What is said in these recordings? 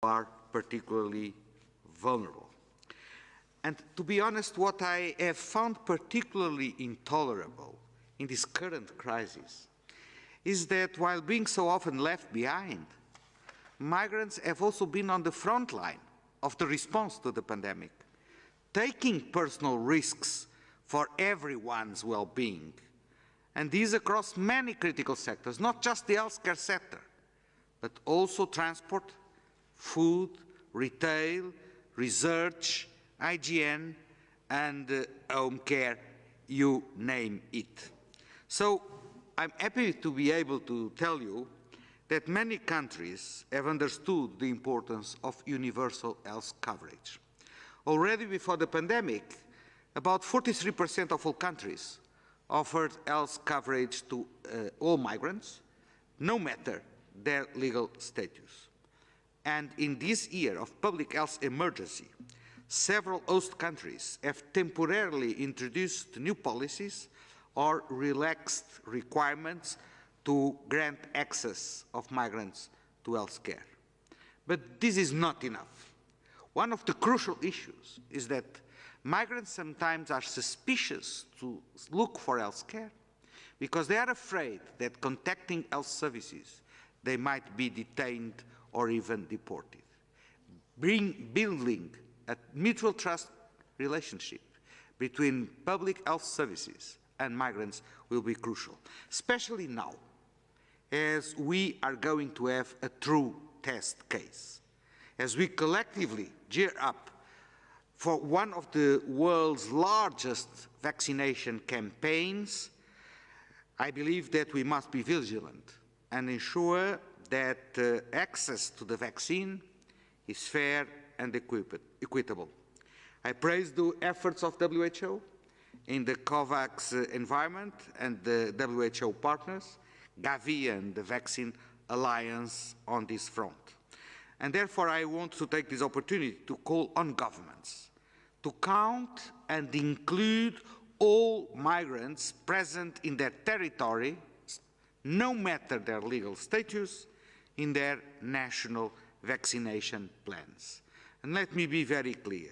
are particularly vulnerable. And to be honest, what I have found particularly intolerable in this current crisis is that while being so often left behind, migrants have also been on the front line of the response to the pandemic, taking personal risks for everyone's well-being, and these across many critical sectors, not just the healthcare sector, but also transport, food, retail, research, hygiene, and home care, you name it. So I'm happy to be able to tell you that many countries have understood the importance of universal health coverage. Already before the pandemic, about 43% of all countries offered health coverage to all migrants, no matter their legal status. And in this year of public health emergency, several host countries have temporarily introduced new policies or relaxed requirements to grant access of migrants to health care. But this is not enough. One of the crucial issues is that migrants sometimes are suspicious to look for health care because they are afraid that contacting health services, they might be detained or even deported. Building a mutual trust relationship between public health services and migrants will be crucial, especially now, as we are going to have a true test case. As we collectively gear up for one of the world's largest vaccination campaigns, I believe that we must be vigilant and ensure that access to the vaccine is fair and equitable. I praise the efforts of WHO in the COVAX environment and the WHO partners, Gavi and the Vaccine Alliance on this front. And therefore I want to take this opportunity to call on governments to count and include all migrants present in their territory, no matter their legal status, in their national vaccination plans. And let me be very clear.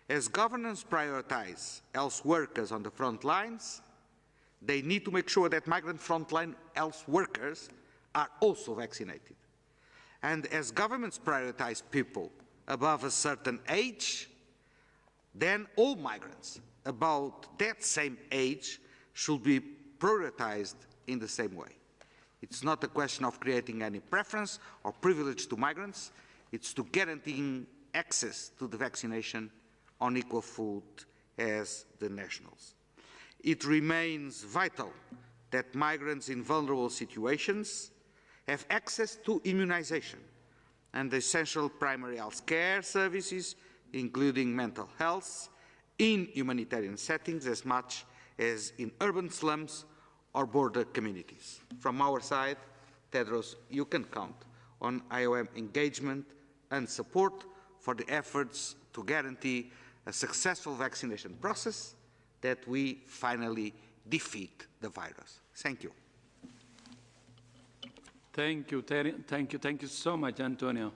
As governments prioritize health workers on the front lines, they need to make sure that migrant frontline health workers are also vaccinated. And as governments prioritize people above a certain age, then all migrants about that same age should be prioritized in the same way. It's not a question of creating any preference or privilege to migrants. It's to guaranteeing access to the vaccination on equal foot as the nationals. It remains vital that migrants in vulnerable situations have access to immunization and essential primary health care services, including mental health, in humanitarian settings as much as in urban slums or border communities. From our side, Tedros, you can count on IOM engagement and support for the efforts to guarantee a successful vaccination process that we finally defeat the virus. Thank you. Thank you, thank you so much, Antonio.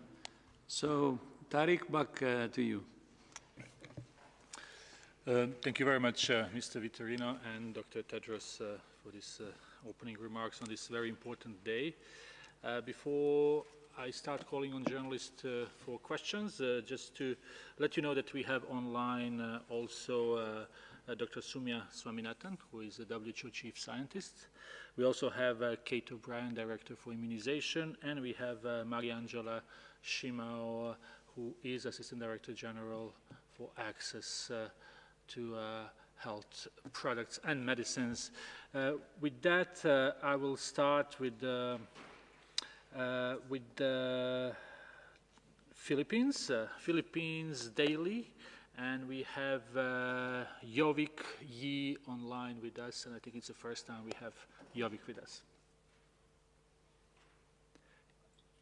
So, Tariq, back to you. Thank you very much, Mr. Vitorino and Dr. Tedros for these opening remarks on this very important day. Before I start calling on journalists for questions, just to let you know that we have online also Dr. Soumya Swaminathan, who is the WHO Chief Scientist. We also have Kate O'Brien, Director for Immunization, and we have Mariangela Shimao, who is Assistant Director General for Access to Health Products and Medicines. With that, I will start with the Philippines Daily, and we have Jovik Yi online with us, and I think it's the first time we have Jovik with us.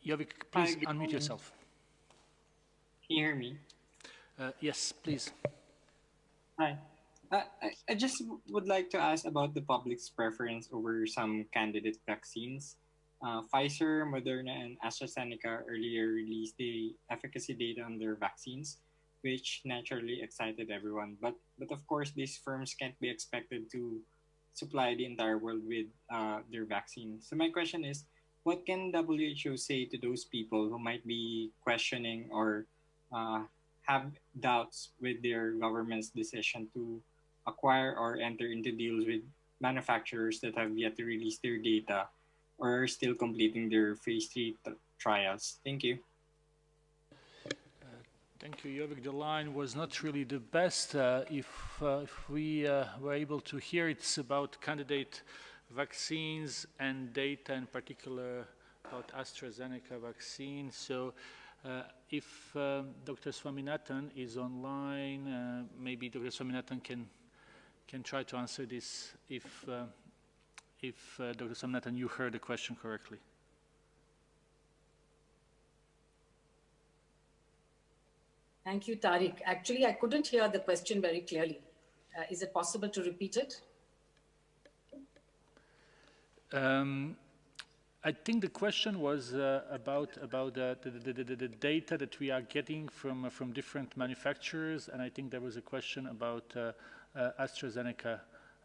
Jovik, please unmute yourself. Can you hear me? Yes, please. Hi. I just would like to ask about the public's preference over some candidate vaccines. Pfizer, Moderna, and AstraZeneca earlier released the efficacy data on their vaccines, which naturally excited everyone. But of course, these firms can't be expected to supply the entire world with their vaccine. So my question is, what can WHO say to those people who might be questioning or uh, have doubts with their government's decision to acquire or enter into deals with manufacturers that have yet to release their data or are still completing their phase 3 trials? Thank you. Thank you, Jovic. The line was not really the best. If we were able to hear, it's about candidate vaccines and data in particular about AstraZeneca vaccine. So if Dr. Swaminathan is online, maybe Dr. Swaminathan can try to answer this if Dr. Swaminathan, you heard the question correctly. Thank you, Tariq. Actually, I couldn't hear the question very clearly. Is it possible to repeat it? I think the question was about the data that we are getting from different manufacturers, and I think there was a question about AstraZeneca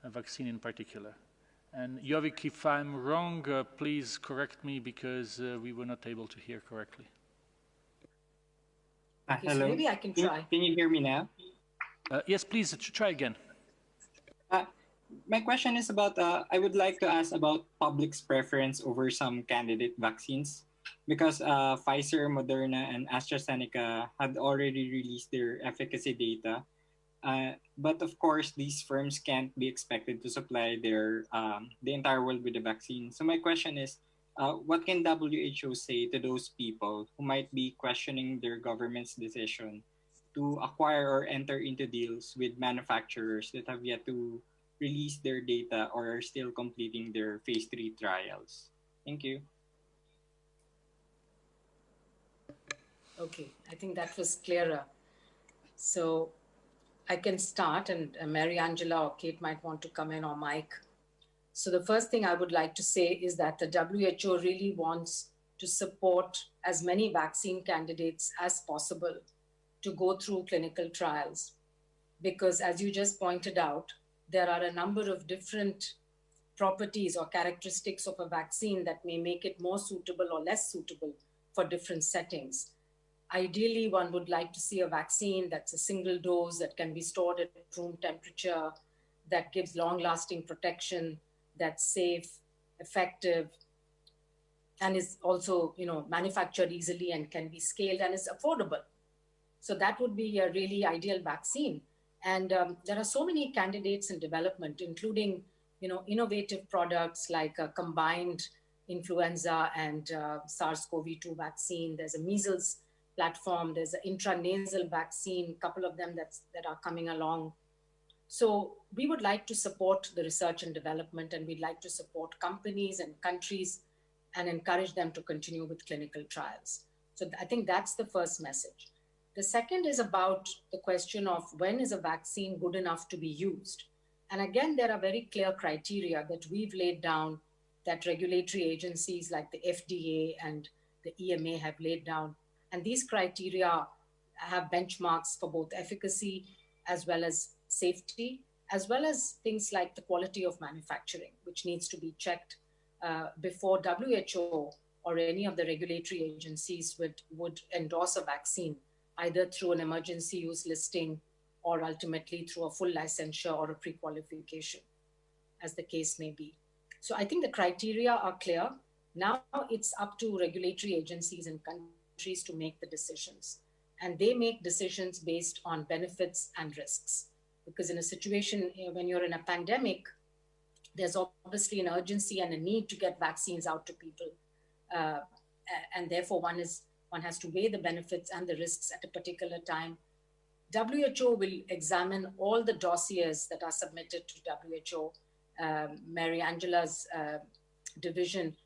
vaccine in particular. And Jovic, if I'm wrong, please correct me because we were not able to hear correctly. Okay, Hello. so maybe I can try. Can you hear me now? Yes, please try again. My question is about, I would like to ask about public's preference over some candidate vaccines because Pfizer, Moderna, and AstraZeneca had already released their efficacy data. But of course, these firms can't be expected to supply the entire world with the vaccine. So my question is, what can WHO say to those people who might be questioning their government's decision to acquire or enter into deals with manufacturers that have yet to release their data or are still completing their phase 3 trials? Thank you. Okay, I think that was clearer. So I can start, and Mary Angela or Kate might want to come in, or Mike. So the first thing I would like to say is that the WHO really wants to support as many vaccine candidates as possible to go through clinical trials. Because as you just pointed out, there are a number of different properties or characteristics of a vaccine that may make it more suitable or less suitable for different settings. Ideally, one would like to see a vaccine that's a single dose that can be stored at room temperature, that gives long-lasting protection, that's safe, effective, and is also, manufactured easily and can be scaled and is affordable. So that would be a really ideal vaccine. And there are so many candidates in development, including, innovative products like a combined influenza and SARS-CoV-2 vaccine. There's a measles platform. There's an intranasal vaccine, a couple of them that are coming along. So we would like to support the research and development, and we'd like to support companies and countries and encourage them to continue with clinical trials. So I think that's the first message. The second is about the question of when is a vaccine good enough to be used? And again, there are very clear criteria that we've laid down, that regulatory agencies like the FDA and the EMA have laid down. And these criteria have benchmarks for both efficacy as well as safety, as well as things like the quality of manufacturing, which needs to be checked before WHO or any of the regulatory agencies would endorse a vaccine, either through an emergency use listing or ultimately through a full licensure or a pre-qualification, as the case may be. So I think the criteria are clear. Now it's up to regulatory agencies and countries to make the decisions. And they make decisions based on benefits and risks. Because in a situation when you're in a pandemic, there's obviously an urgency and a need to get vaccines out to people. And therefore one has to weigh the benefits and the risks at a particular time. WHO will examine all the dossiers that are submitted to WHO. Mary Angela's division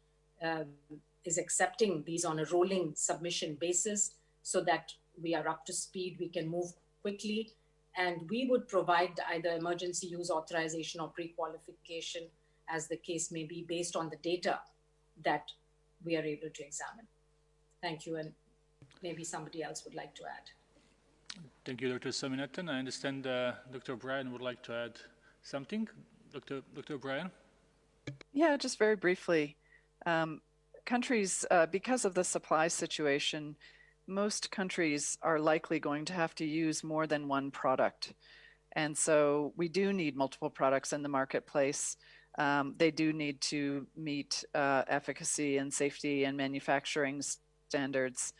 is accepting these on a rolling submission basis so that we are up to speed, we can move quickly, and we would provide either emergency use authorization or pre-qualification, as the case may be, based on the data that we are able to examine. Thank you, and maybe somebody else would like to add. Thank you, Dr. Swaminathan. I understand Dr. O'Brien would like to add something. Dr. O'Brien? Yeah, just very briefly. Countries, because of the supply situation, most countries are likely going to have to use more than one product. And so we do need multiple products in the marketplace. They do need to meet efficacy and safety and manufacturing standards.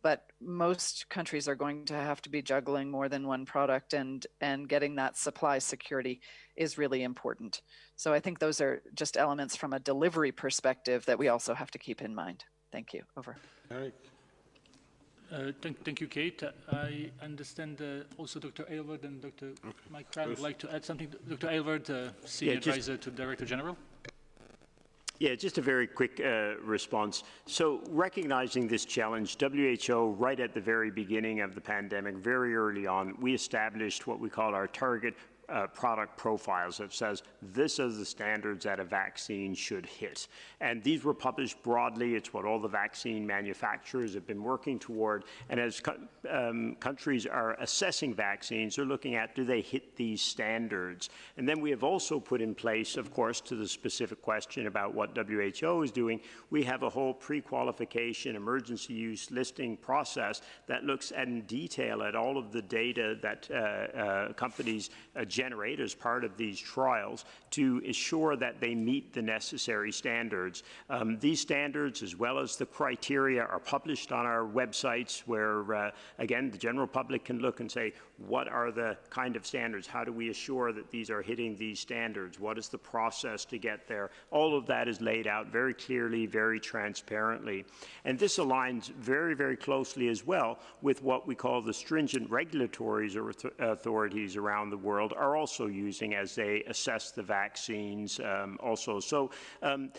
But most countries are going to have to be juggling more than one product, and getting that supply security is really important. So I think those are just elements from a delivery perspective that we also have to keep in mind. Thank you. Over. Eric. Thank you, Kate. I understand also Dr. Aylward and Dr. Mike Cran would like to add something. Dr. Aylward, Senior Advisor to Director General. Yeah, just a very quick response. So recognizing this challenge, WHO, right at the very beginning of the pandemic, very early on, we established what we call our target product profiles that says this is the standards that a vaccine should hit. And these were published broadly. It's what all the vaccine manufacturers have been working toward. And as countries are assessing vaccines, they're looking at, do they hit these standards? And then we have also put in place, of course, to the specific question about what WHO is doing, we have a whole pre-qualification emergency use listing process that looks in detail at all of the data that companies generate as part of these trials to ensure that they meet the necessary standards. These standards, as well as the criteria, are published on our websites where, again, the general public can look and say, what are the kind of standards? How do we assure that these are hitting these standards? What is the process to get there? All of that is laid out very clearly, very transparently. And this aligns very, very closely as well with what we call the stringent regulatory authorities around the world are also using as they assess the vaccines also. So when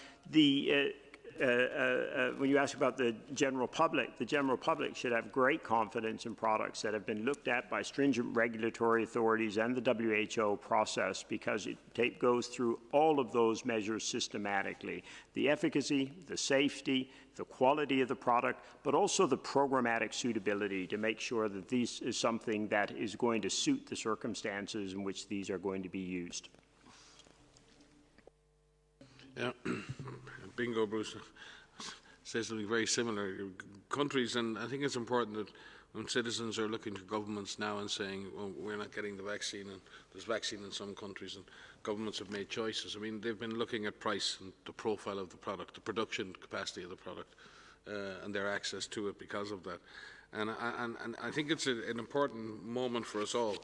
you ask about the general public should have great confidence in products that have been looked at by stringent regulatory authorities and the WHO process, because it goes through all of those measures systematically. The efficacy, the safety, the quality of the product, but also the programmatic suitability to make sure that this is something that is going to suit the circumstances in which these are going to be used. Yeah. Bingo, Bruce says something very similar. Countries, and I think it's important that when citizens are looking to governments now and saying, well, we're not getting the vaccine, and there's vaccine in some countries, and governments have made choices. I mean, they've been looking at price and the profile of the product, the production capacity of the product, and their access to it because of that. And I think it's an important moment for us all.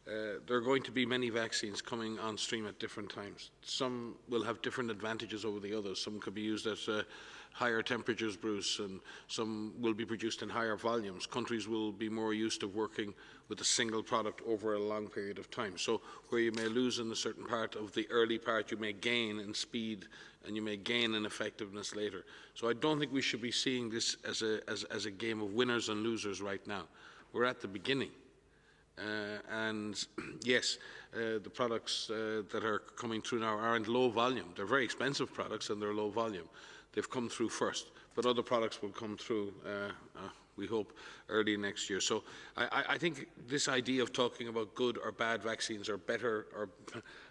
There are going to be many vaccines coming on stream at different times. Some will have different advantages over the others. Some could be used at higher temperatures, Bruce, and some will be produced in higher volumes. Countries will be more used to working with a single product over a long period of time. So where you may lose in a certain part of the early part, you may gain in speed and you may gain in effectiveness later. So I don't think we should be seeing this as a game of winners and losers right now. We're at the beginning. And yes, the products that are coming through now aren't low volume. They're very expensive products and they're low volume. They've come through first, but other products will come through, we hope, early next year. So I think this idea of talking about good or bad vaccines or better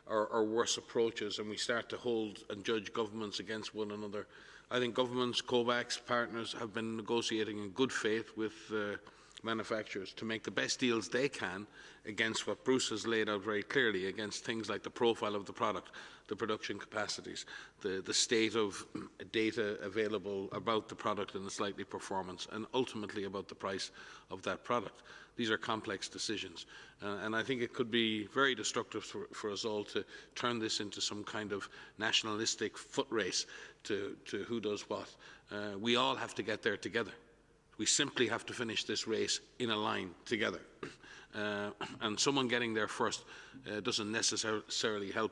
or worse approaches, and we start to hold and judge governments against one another. I think governments, COVAX partners have been negotiating in good faith with manufacturers to make the best deals they can against what Bruce has laid out very clearly, against things like the profile of the product, the production capacities, the state of data available about the product and its likely performance, and ultimately about the price of that product. These are complex decisions, and I think it could be very destructive for us all to turn this into some kind of nationalistic foot race to who does what. We all have to get there together. We simply have to finish this race in a line together. And someone getting there first doesn't necessarily help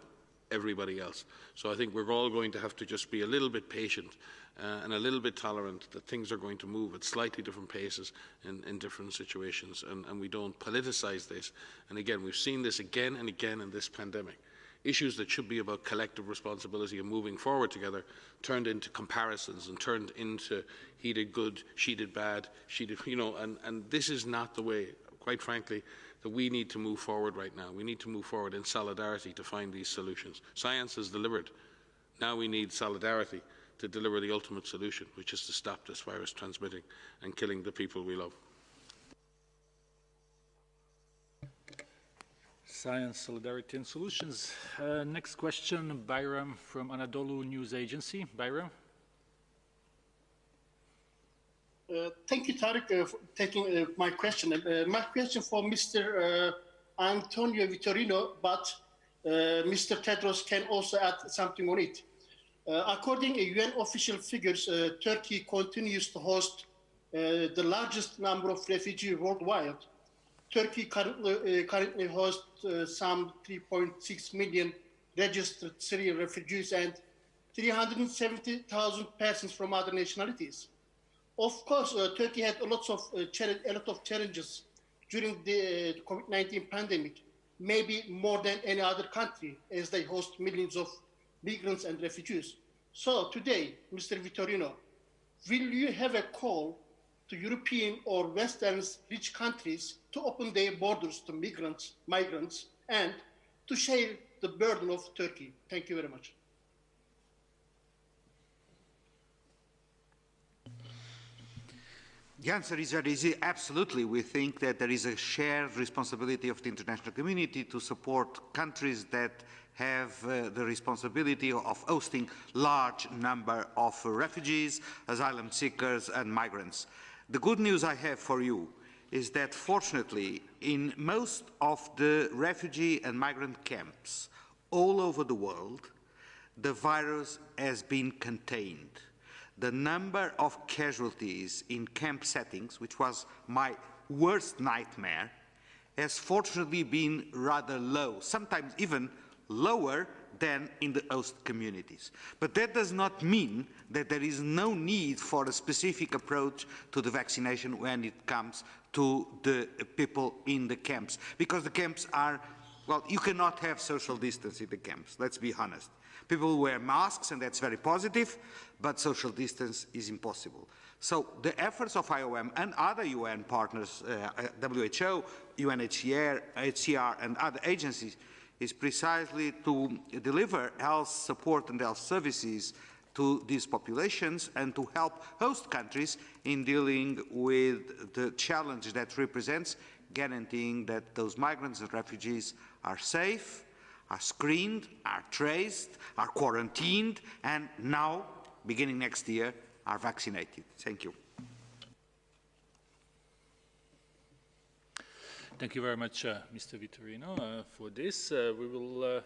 everybody else. So I think we're all going to have to just be a little bit patient and a little bit tolerant that things are going to move at slightly different paces in different situations, and we don't politicize this. And again, we've seen this again and again in this pandemic. issues that should be about collective responsibility and moving forward together turned into comparisons and turned into he did good, she did bad, she did, and this is not the way, quite frankly, that we need to move forward right now. We need to move forward in solidarity to find these solutions. Science has delivered. Now we need solidarity to deliver the ultimate solution, which is to stop this virus transmitting and killing the people we love. Science, solidarity and solutions. Next question, Bayram from Anadolu News Agency. Bayram. Thank you, Tariq, for taking my question. My question for Mr. Antonio Vitorino, but Mr. Tedros can also add something on it. According to UN official figures, Turkey continues to host the largest number of refugees worldwide. Turkey currently hosts some 3.6 million registered Syrian refugees and 370,000 persons from other nationalities. Of course, Turkey had a lot of challenges during the COVID-19 pandemic, maybe more than any other country, as they host millions of migrants and refugees. So today, Mr. Vitorino, will you have a call to European or Western rich countries to open their borders to migrants, and to share the burden of Turkey? Thank you very much. The answer is very easy. Absolutely. We think that there is a shared responsibility of the international community to support countries that have the responsibility of hosting large number of refugees, asylum seekers and migrants. The good news I have for you is that fortunately in most of the refugee and migrant camps all over the world, the virus has been contained. The number of casualties in camp settings, which was my worst nightmare, has fortunately been rather low, sometimes even lower than in the host communities. But that does not mean that there is no need for a specific approach to the vaccination when it comes to the people in the camps. Because the camps are, well, you cannot have social distance in the camps, let's be honest. People wear masks, and that's very positive, but social distance is impossible. So the efforts of IOM and other UN partners, WHO, UNHCR, HCR, and other agencies, is precisely to deliver health support and health services to these populations and to help host countries in dealing with the challenge that represents guaranteeing that those migrants and refugees are safe, are screened, are traced, are quarantined, and now, beginning next year, are vaccinated. Thank you. Thank you very much, Mr. Vitorino, for this. We will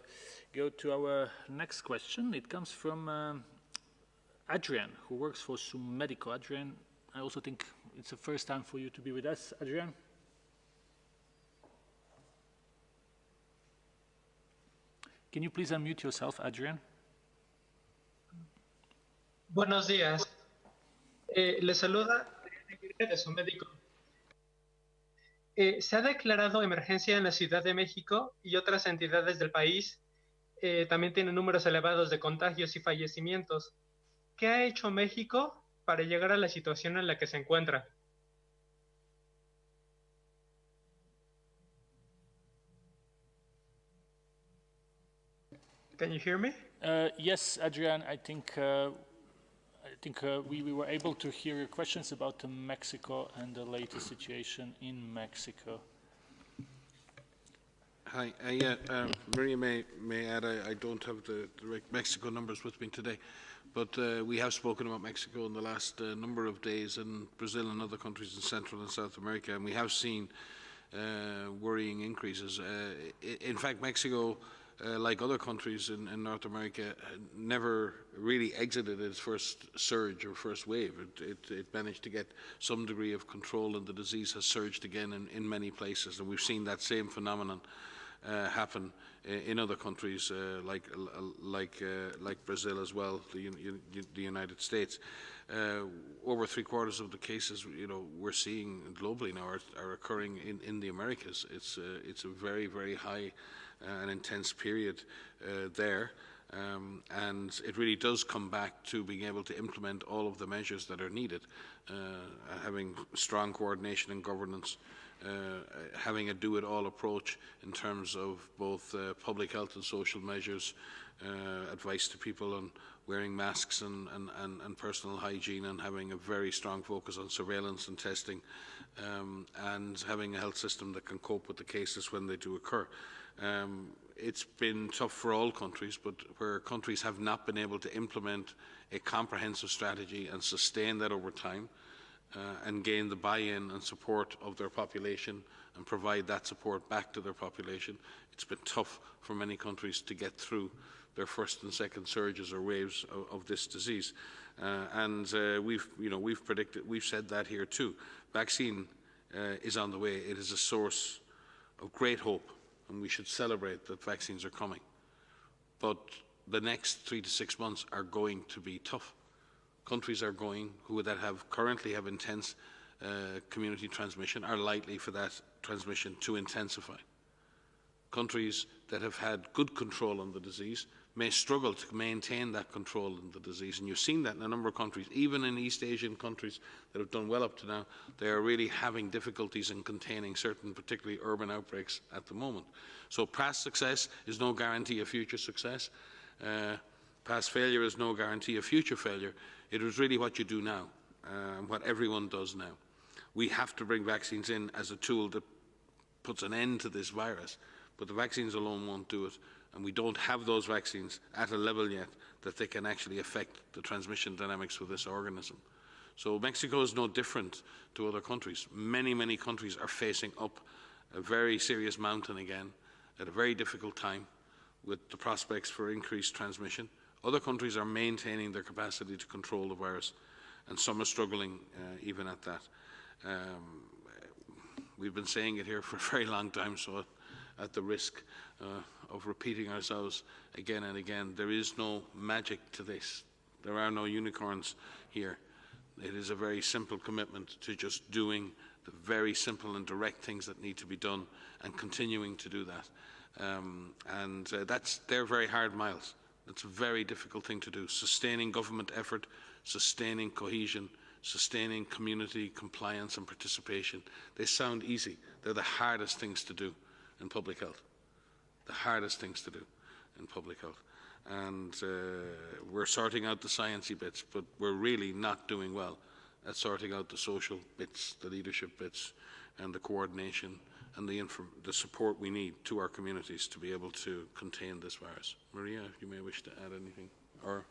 go to our next question. It comes from Adrian, who works for Sumedico. Adrian, I also think it's the first time for you to be with us. Adrian? Can you please unmute yourself, Adrian? Buenos días. Les saluda de Sumedico. Se ha declarado emergencia en la Ciudad de México y otras entidades del país. También tienen números elevados de contagios y fallecimientos. ¿Qué ha hecho México para llegar a la situación en la que se encuentra? Can you hear me? Yes, Adrian, I think we were able to hear your questions about Mexico and the latest situation in Mexico. Hi, Maria may add, I don't have the direct Mexico numbers with me today, but we have spoken about Mexico in the last number of days, and Brazil and other countries in Central and South America, and we have seen worrying increases. In fact, Mexico, like other countries in North America, never really exited its first surge or first wave. It managed to get some degree of control, and the disease has surged again in many places. And we've seen that same phenomenon happen in other countries like Brazil as well, the United States. Over 3/4 of the cases, we're seeing globally now are occurring in the Americas. It's a very, very high and intense period there. And it really does come back to being able to implement all of the measures that are needed, having strong coordination and governance, having a do-it-all approach in terms of both public health and social measures, advice to people on wearing masks and personal hygiene, and having a very strong focus on surveillance and testing, and having a health system that can cope with the cases when they do occur. It's been tough for all countries, but where countries have not been able to implement a comprehensive strategy and sustain that over time, and gain the buy-in and support of their population and provide that support back to their population, it's been tough for many countries to get through their first and second surges or waves of this disease. We've predicted, we've said that here too. Vaccine is on the way. It is a source of great hope, and we should celebrate that vaccines are coming. But the next 3 to 6 months are going to be tough. Countries are currently have intense community transmission are likely for that transmission to intensify. Countries that have had good control on the disease may struggle to maintain that control on the disease. And you've seen that in a number of countries, even in East Asian countries that have done well up to now. They are really having difficulties in containing certain, particularly urban outbreaks at the moment. So past success is no guarantee of future success. Past failure is no guarantee of future failure. It is really what you do now, and what everyone does now. We have to bring vaccines in as a tool that puts an end to this virus, but the vaccines alone won't do it. And we don't have those vaccines at a level yet that they can actually affect the transmission dynamics for this organism. So Mexico is no different to other countries. Many, many countries are facing up a very serious mountain again at a very difficult time with the prospects for increased transmission. Other countries are maintaining their capacity to control the virus, and some are struggling even at that. We've been saying it here for a very long time, so at the risk of repeating ourselves again and again, there is no magic to this. There are no unicorns here. It is a very simple commitment to just doing the very simple and direct things that need to be done and continuing to do that. They're very hard miles. It's a very difficult thing to do. Sustaining government effort, sustaining cohesion, sustaining community compliance and participation. They sound easy. They're the hardest things to do in public health. The hardest things to do in public health. And we're sorting out the sciencey bits, but we're really not doing well at sorting out the social bits, the leadership bits, and the coordination and the support we need to our communities to be able to contain this virus. Maria, if you may wish to add anything. Or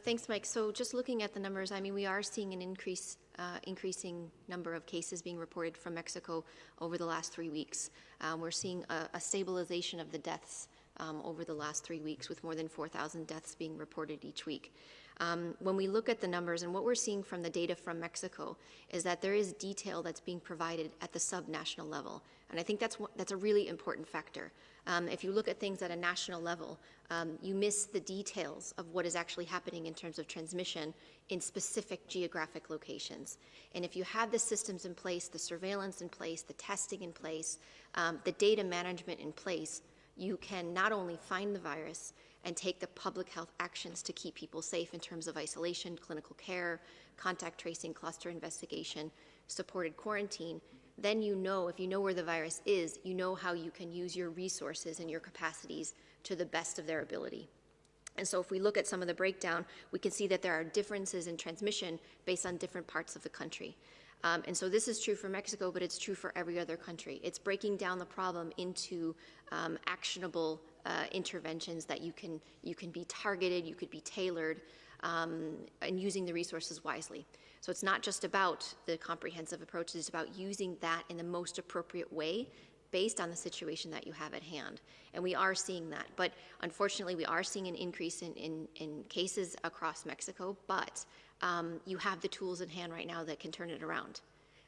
Thanks, Mike. So just looking at the numbers, I mean, we are seeing an increasing number of cases being reported from Mexico over the last 3 weeks. We're seeing a stabilization of the deaths over the last 3 weeks, with more than 4,000 deaths being reported each week. When we look at the numbers, and what we're seeing from the data from Mexico is that there is detail that's being provided at the subnational level. And I think that's a really important factor. If you look at things at a national level, you miss the details of what is actually happening in terms of transmission in specific geographic locations. And if you have the systems in place, the surveillance in place, the testing in place, the data management in place, you can not only find the virus and take the public health actions to keep people safe in terms of isolation, clinical care, contact tracing, cluster investigation, supported quarantine, then you know, if you know where the virus is, you know how you can use your resources and your capacities to the best of their ability. And so if we look at some of the breakdown, we can see that there are differences in transmission based on different parts of the country. And so this is true for Mexico, but it's true for every other country. It's breaking down the problem into actionable interventions that you can be targeted, you could be tailored, and using the resources wisely. So it's not just about the comprehensive approach, it's about using that in the most appropriate way based on the situation that you have at hand. And we are seeing that. But unfortunately, we are seeing an increase in cases across Mexico, but you have the tools in hand right now that can turn it around.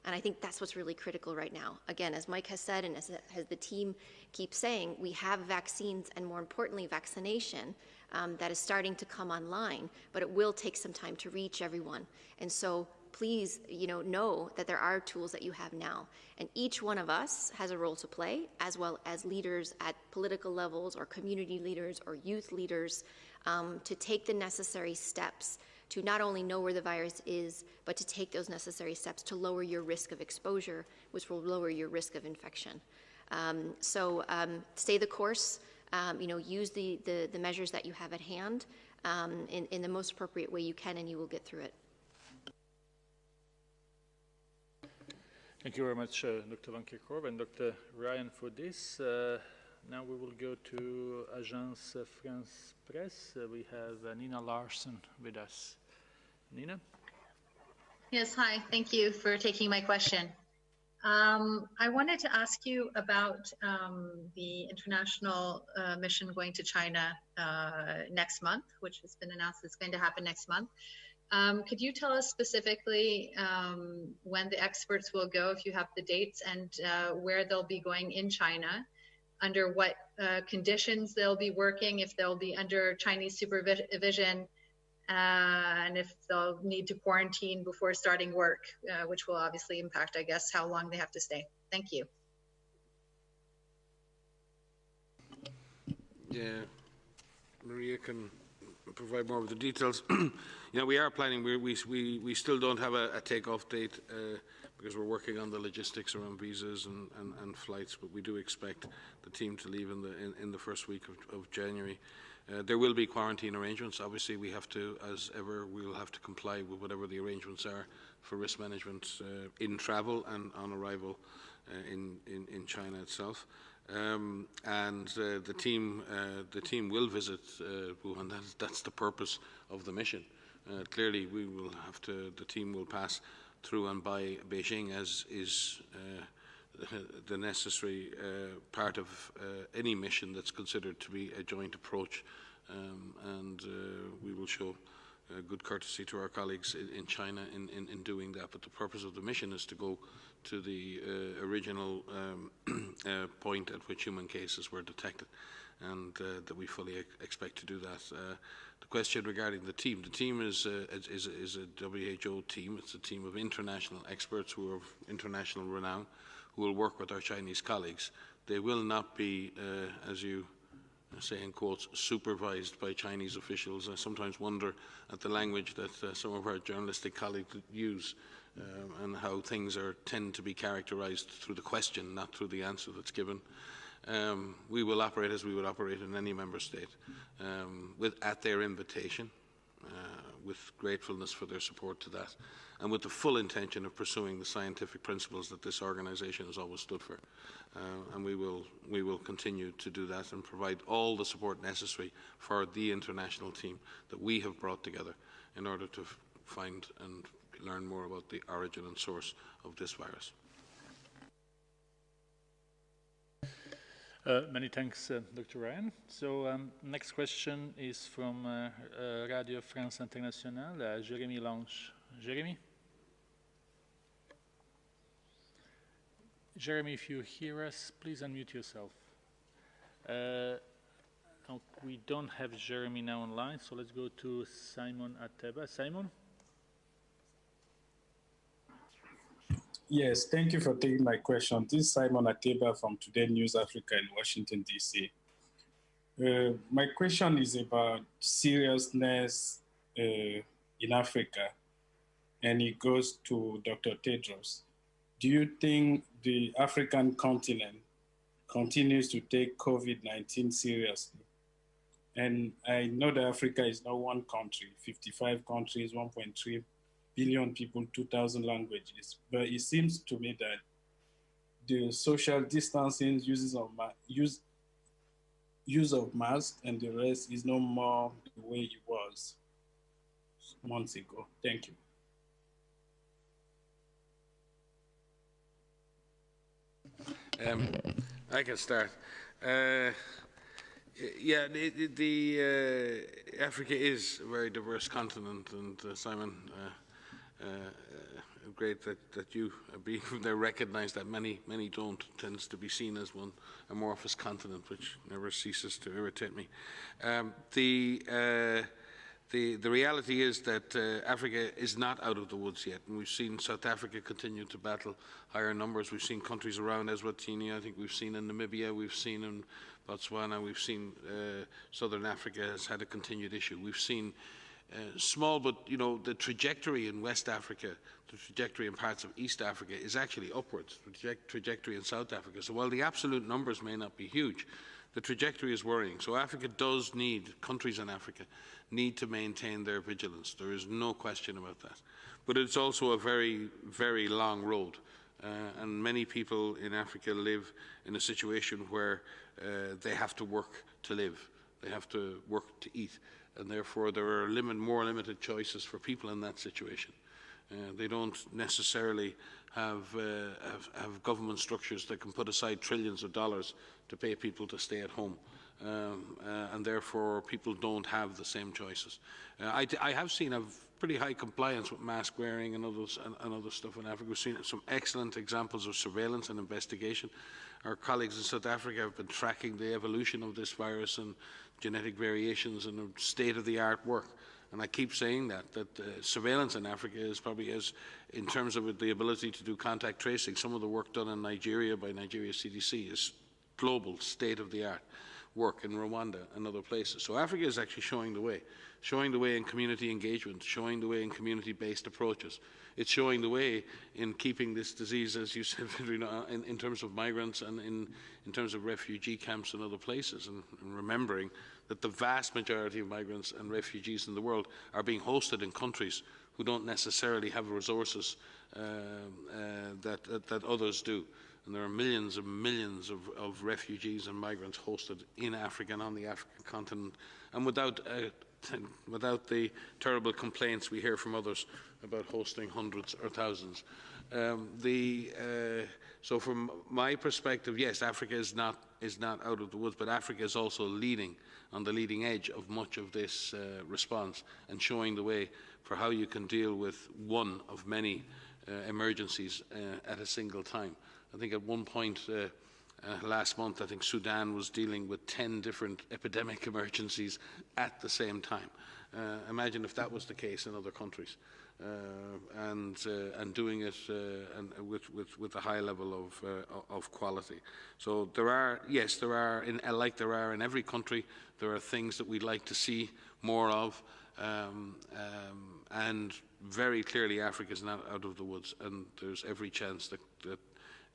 And I think that's what's really critical right now. Again, as Mike has said, and as the team keeps saying, we have vaccines and, more importantly, vaccination that is starting to come online, but it will take some time to reach everyone. And so please, know that there are tools that you have now. And each one of us has a role to play, as well as leaders at political levels or community leaders or youth leaders, to take the necessary steps to not only know where the virus is, but to take those necessary steps to lower your risk of exposure, which will lower your risk of infection. Stay the course, use the measures that you have at hand in the most appropriate way you can, and you will get through it. Thank you very much, Dr. Van Kerkhove and Dr. Ryan, for this. Now we will go to Agence France Presse. We have Nina Larson with us. Nina? Yes, hi. Thank you for taking my question. I wanted to ask you about the international mission going to China next month, which has been announced it's going to happen next month. Could you tell us specifically when the experts will go, if you have the dates, and where they'll be going in China, under what conditions they'll be working, if they'll be under Chinese supervision, and if they'll need to quarantine before starting work, which will obviously impact, I guess, how long they have to stay. Thank you. Yeah, Maria can provide more of the details. We are planning. We still don't have a takeoff date because we're working on the logistics around visas and flights. But we do expect the team to leave in the first week of January. There will be quarantine arrangements. Obviously, we have to, as ever, we will have to comply with whatever the arrangements are for risk management in travel and on arrival in China itself. The team will visit Wuhan. That's the purpose of the mission. Clearly, the team will pass through and by Beijing, as is the necessary part of any mission that's considered to be a joint approach. We will show good courtesy to our colleagues in China in doing that. But the purpose of the mission is to go to the original point at which human cases were detected, and that we fully expect to do that. The question regarding the team is a WHO team. It's a team of international experts who are of international renown, who will work with our Chinese colleagues. They will not be, as you say in quotes, supervised by Chinese officials. I sometimes wonder at the language that some of our journalistic colleagues use and how things tend to be characterized through the question, not through the answer that's given. We will operate as we would operate in any member state, at their invitation, with gratefulness for their support to that, and with the full intention of pursuing the scientific principles that this organization has always stood for. And we will continue to do that and provide all the support necessary for the international team that we have brought together in order to find and learn more about the origin and source of this virus. Many thanks, Dr. Ryan. So next question is from Radio France Internationale, Jérémy Lange. Jérémy, if you hear us, please unmute yourself. We don't have Jérémy now online, so let's go to Simon Ateba. Simon? Yes, thank you for taking my question. This is Simon Ateba from Today News Africa in Washington, D.C. My question is about seriousness in Africa, and it goes to Dr. Tedros. Do you think the African continent continues to take COVID-19 seriously? And I know that Africa is not one country, 55 countries, 1.3 billion people, 2,000 languages. But it seems to me that the social distancing, use of masks and the rest is no more the way it was months ago. Thank you. I can start. Africa is a very diverse continent, and Simon great that you, being from there, recognise that many don't. Tends to be seen as one amorphous continent, which never ceases to irritate me. The reality is that Africa is not out of the woods yet, and we've seen South Africa continue to battle higher numbers. We've seen countries around Eswatini, I think we've seen in Namibia, we've seen in Botswana, we've seen Southern Africa has had a continued issue. We've seen small, but the trajectory in West Africa, the trajectory in parts of East Africa is actually upwards, the trajectory in South Africa. So while the absolute numbers may not be huge, the trajectory is worrying. So Africa does need, countries in Africa need to maintain their vigilance. There is no question about that. But it's also a very, very long road. And many people in Africa live in a situation where they have to work to live. They have to work to eat. And therefore there are more limited choices for people in that situation. They don't necessarily have government structures that can put aside trillions of dollars to pay people to stay at home. And therefore people don't have the same choices. I have seen a pretty high compliance with mask wearing and other stuff in Africa. We've seen some excellent examples of surveillance and investigation. Our colleagues in South Africa have been tracking the evolution of this virus and genetic variations and state-of-the-art work. And I keep saying that surveillance in Africa is probably, in terms of the ability to do contact tracing, some of the work done in Nigeria by Nigeria CDC is global, state-of-the-art work in Rwanda and other places. So Africa is actually showing the way in community engagement, showing the way in community-based approaches. It's showing the way in keeping this disease, as you said, in terms of migrants and in terms of refugee camps and other places, and remembering that the vast majority of migrants and refugees in the world are being hosted in countries who don't necessarily have resources that others do. And there are millions and millions of refugees and migrants hosted in Africa and on the African continent, and without the terrible complaints we hear from others about hosting hundreds or thousands. So from my perspective, yes, Africa is not out of the woods, but Africa is also leading on the leading edge of much of this response and showing the way for how you can deal with one of many emergencies at a single time. I think at one point last month, I think Sudan was dealing with 10 different epidemic emergencies at the same time. Imagine if that was the case in other countries, and doing it with a high level of quality. So there are, like there are in every country, there are things that we'd like to see more of, and very clearly Africa is not out of the woods, and there's every chance that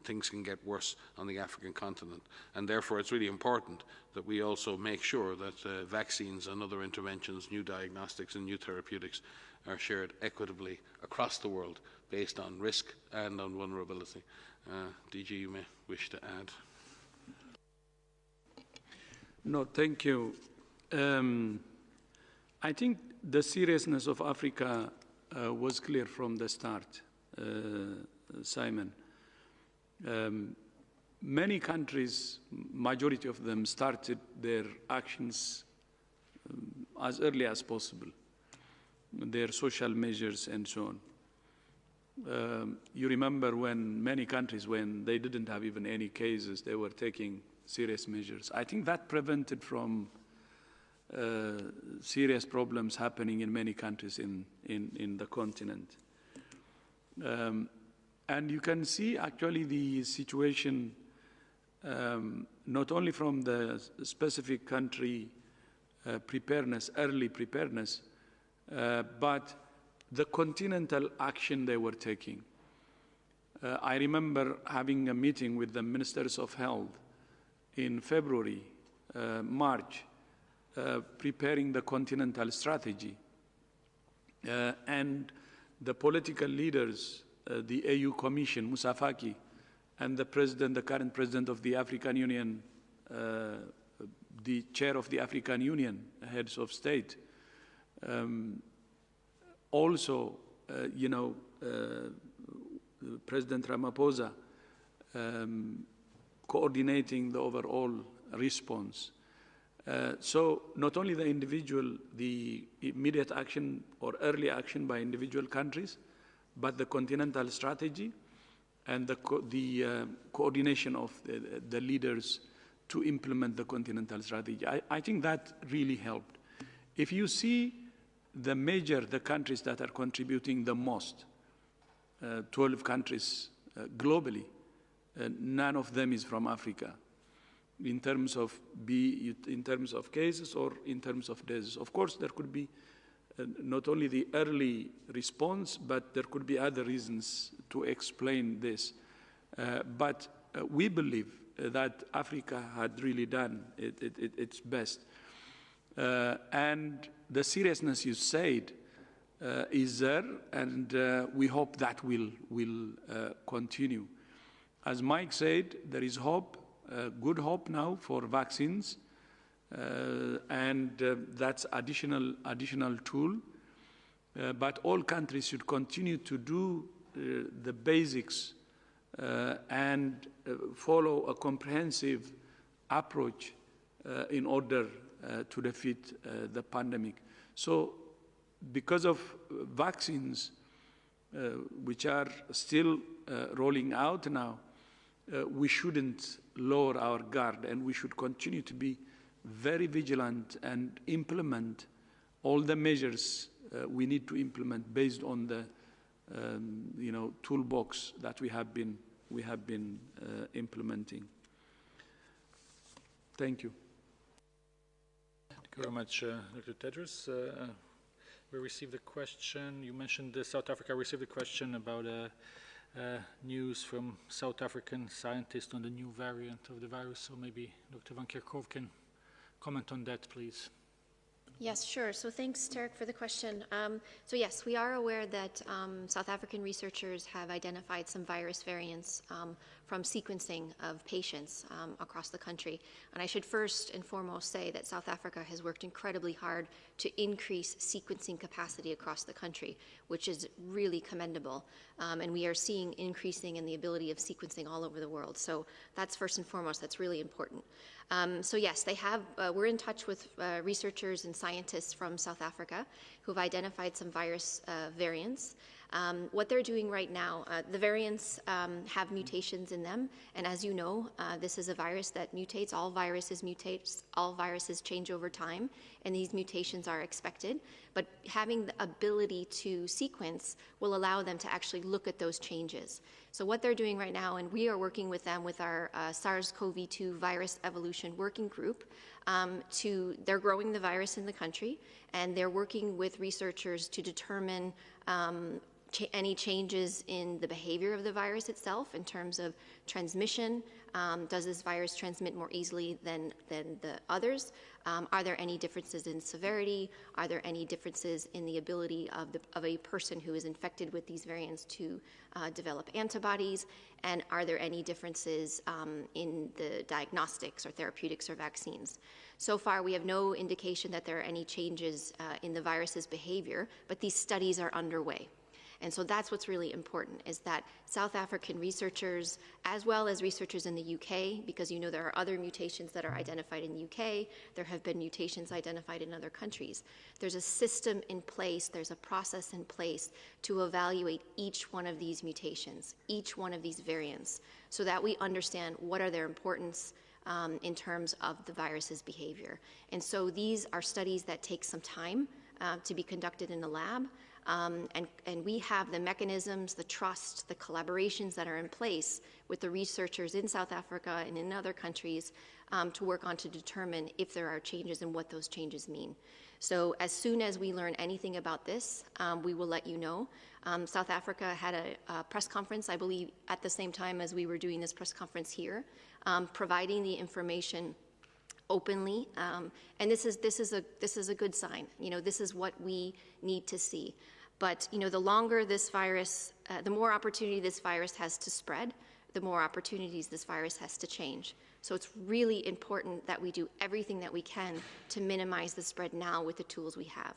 things can get worse on the African continent. And therefore it's really important that we also make sure that vaccines and other interventions, new diagnostics and new therapeutics are shared equitably across the world based on risk and on vulnerability. DG, you may wish to add. No, thank you. I think the seriousness of Africa was clear from the start, Simon. Many countries, majority of them, started their actions as early as possible, their social measures and so on. You remember when many countries, when they didn't have even any cases, they were taking serious measures. I think that prevented from serious problems happening in many countries in the continent. And you can see actually the situation not only from the specific country preparedness, early preparedness, but the continental action they were taking. I remember having a meeting with the ministers of health in February, March, preparing the continental strategy. And the political leaders, the AU Commission, Moussa Faki, and the current president of the African Union, the chair of the African Union, heads of state, also, President Ramaphosa coordinating the overall response. So not only the immediate action or early action by individual countries, but the continental strategy and the coordination of the leaders to implement the continental strategy. I think that really helped. If you see the countries that are contributing the most, 12 countries globally, none of them is from Africa in terms of cases or in terms of deaths. Of course, there could be not only the early response, but there could be other reasons to explain this. But we believe that Africa had really done its best. And the seriousness you said is there, and we hope that will continue. As Mike said, there is hope, good hope now for vaccines, and that's additional tool. But all countries should continue to do the basics and follow a comprehensive approach in order to defeat the pandemic. So because of vaccines, which are still rolling out now, we shouldn't lower our guard, and we should continue to be very vigilant and implement all the measures we need to implement based on the toolbox that we have been implementing. Thank you. Thank you very much, Dr. Tedros. We received a question. You mentioned South Africa received a question about news from South African scientists on the new variant of the virus. So maybe Dr. Van Kerkhove can comment on that, please. Yes, sure. So thanks, Tarek, for the question. So yes, we are aware that South African researchers have identified some virus variants from sequencing of patients across the country. And I should first and foremost say that South Africa has worked incredibly hard to increase sequencing capacity across the country, which is really commendable. And we are seeing increasing in the ability of sequencing all over the world. So that's first and foremost, that's really important. So yes, they have, we're in touch with researchers and scientists from South Africa who've identified some virus variants. What they're doing right now, the variants have mutations in them, and as you know, this is a virus that mutates. All viruses mutate, all viruses change over time, and these mutations are expected. But having the ability to sequence will allow them to actually look at those changes. So what they're doing right now, and we are working with them with our SARS-CoV-2 virus evolution working group, they're growing the virus in the country, and they're working with researchers to determine any changes in the behavior of the virus itself in terms of transmission. Does this virus transmit more easily than the others? Are there any differences in severity? Are there any differences in the ability of a person who is infected with these variants to develop antibodies? And are there any differences in the diagnostics or therapeutics or vaccines? So far, we have no indication that there are any changes in the virus's behavior, but these studies are underway. And so that's what's really important, is that South African researchers, as well as researchers in the UK, because you know there are other mutations that are identified in the UK, there have been mutations identified in other countries. There's a system in place, there's a process in place to evaluate each one of these mutations, each one of these variants, so that we understand what are their importance in terms of the virus's behavior. And so these are studies that take some time to be conducted in the lab. And we have the mechanisms, the trust, the collaborations that are in place with the researchers in South Africa and in other countries to work on to determine if there are changes and what those changes mean. So as soon as we learn anything about this, we will let you know. South Africa had a press conference, I believe, at the same time as we were doing this press conference here, providing the information openly, and this is a good sign. You know, this is what we need to see. But you know, the longer this virus, the more opportunity this virus has to spread, the more opportunities this virus has to change. So it's really important that we do everything that we can to minimize the spread now with the tools we have.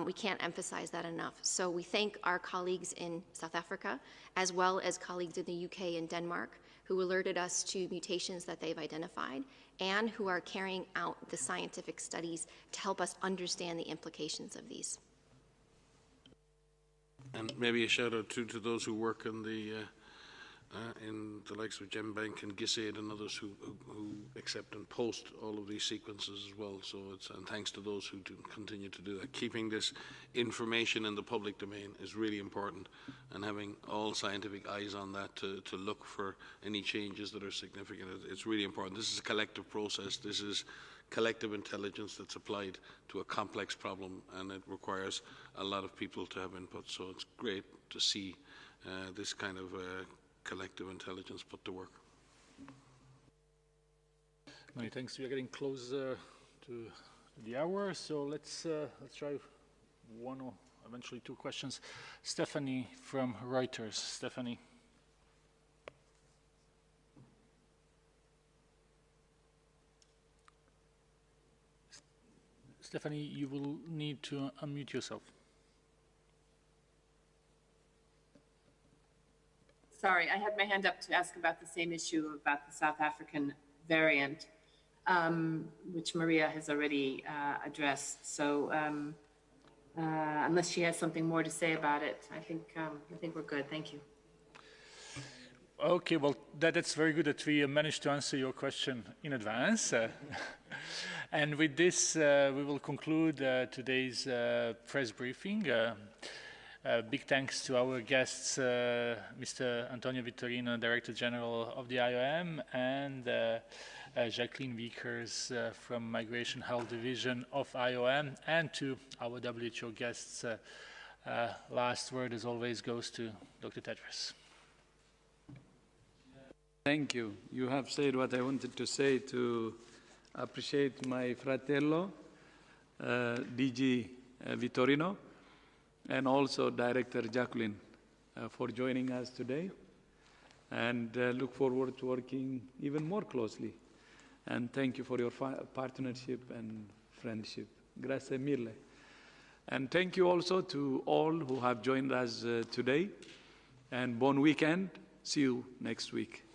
We can't emphasize that enough. So we thank our colleagues in South Africa, as well as colleagues in the UK and Denmark, who alerted us to mutations that they've identified and who are carrying out the scientific studies to help us understand the implications of these. And maybe a shout out to those who work in the likes of GenBank and GISAID and others who accept and post all of these sequences as well. So and thanks to those who do continue to do that. Keeping this information in the public domain is really important, and having all scientific eyes on that to look for any changes that are significant. It's really important. This is a collective process. This is collective intelligence that's applied to a complex problem, and it requires a lot of people to have input. So it's great to see this kind of collective intelligence put to work. Many thanks. We are getting closer to the hour, so let's try one or eventually two questions. Stephanie from Reuters. Stephanie. Stephanie, you will need to unmute yourself. Sorry, I had my hand up to ask about the same issue about the South African variant, which Maria has already addressed. So unless she has something more to say about it, I think we're good. Thank you. Okay, well, that's very good that we managed to answer your question in advance. And with this, we will conclude today's press briefing. Big thanks to our guests, Mr. Antonio Vittorino, Director General of the IOM, and Jacqueline Vickers from Migration Health Division of IOM, and to our WHO guests. Last word, as always, goes to Dr. Tedros. Thank you. You have said what I wanted to say, to appreciate my fratello, DG Vittorino, and also Director Jacqueline for joining us today, and look forward to working even more closely. And thank you for your partnership and friendship. Grazie mille. And thank you also to all who have joined us today, and bon weekend. See you next week.